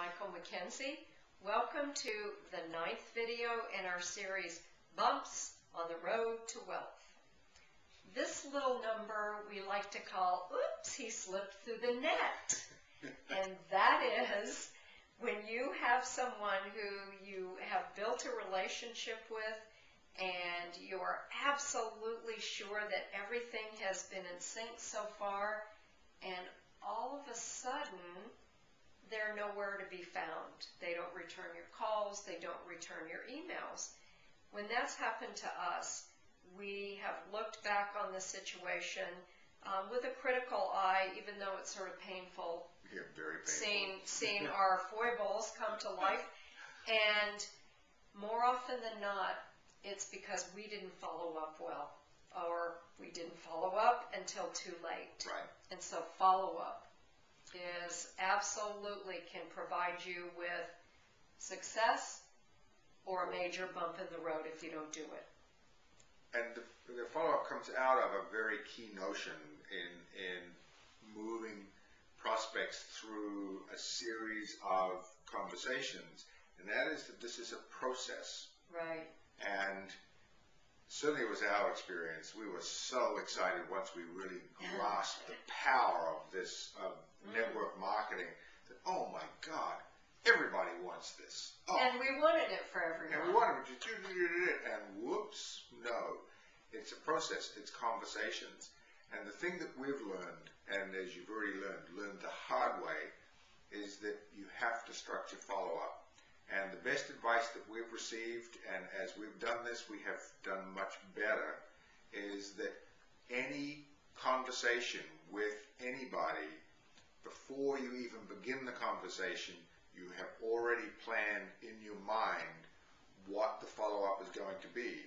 Michael McKenzie. Welcome to the 9th video in our series, Bumps on the Road to Wealth. This little number we like to call, oops, he slipped through the net. And that is when you have someone who you have built a relationship with and you are absolutely sure that everything has been in sync so far, and all of a sudden they're nowhere to be found. They don't return your calls, they don't return your emails. When that's happened to us, we have looked back on the situation with a critical eye, even though it's sort of painful. Yeah, very painful. Seeing our foibles come to life. And more often than not, it's because we didn't follow up well, or we didn't follow up until too late. Right. And so follow-up is absolutely can provide you with success or a major bump in the road if you don't do it. And the follow-up comes out of a very key notion in moving prospects through a series of conversations, and that is that this is a process. Right. And certainly it was our experience. We were so excited once we really grasped the power of this network marketing that, oh my God, everybody wants this. Oh. And we wanted it for everyone. And we wanted it to do it, and whoops, no. It's a process. It's conversations. And the thing that we've learned, and as you've already learned the hard way, is that you have to structure follow-up. And the best advice that we've received, and as we've done this, we have done much better, is that any conversation with anybody, before you even begin the conversation, you have already planned in your mind what the follow-up is going to be.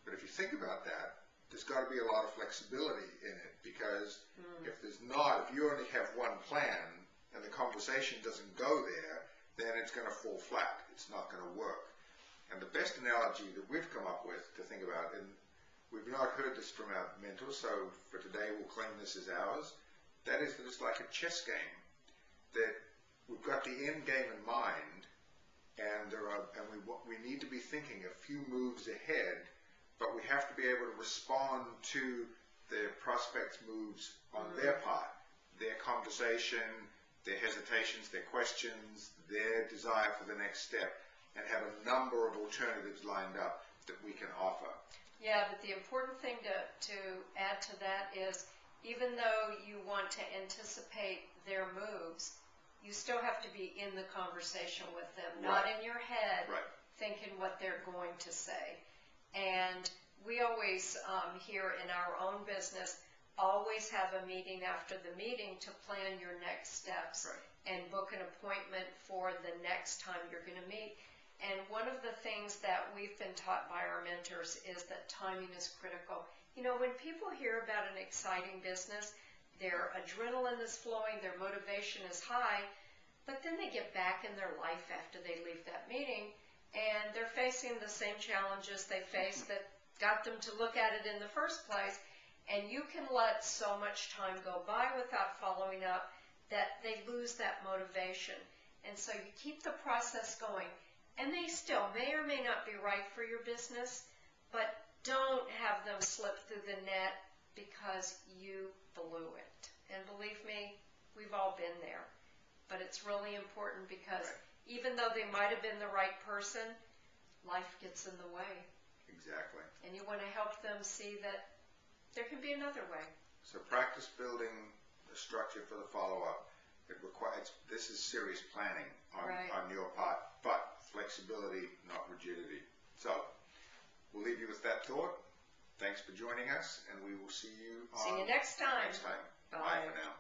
But if you think about that, there's got to be a lot of flexibility in it, because if there's not, if you only have one plan and the conversation doesn't go there, then it's going to fall flat. It's not going to work. And the best analogy that we've come up with to think about, and we've not heard this from our mentors, so for today we'll claim this as ours, that is that it's like a chess game, that we've got the end game in mind, and we need to be thinking a few moves ahead, but we have to be able to respond to the prospect's moves on their part, their conversation, their hesitations, their questions, their desire for the next step, and have a number of alternatives lined up that we can offer. Yeah, but the important thing to add to that is, even though you want to anticipate their moves, you still have to be in the conversation with them, not in your head thinking what they're going to say. And we always, here in our own business, always have a meeting after the meeting to plan your next steps and book an appointment for the next time you're going to meet. And one of the things that we've been taught by our mentors is that timing is critical. You know, when people hear about an exciting business, their adrenaline is flowing, their motivation is high, but then they get back in their life after they leave that meeting, and they're facing the same challenges they faced that got them to look at it in the first place. And you can let so much time go by without following up that they lose that motivation. And so you keep the process going. And they still may or may not be right for your business, but don't have them slip through the net because you blew it. And believe me, we've all been there. But it's really important because even though they might have been the right person, life gets in the way. Exactly. And you want to help them see that there can be another way. So practice building a structure for the follow-up. This is serious planning on your part, but flexibility, not rigidity. So we'll leave you with that thought. Thanks for joining us, and we will see you next time. Bye for now.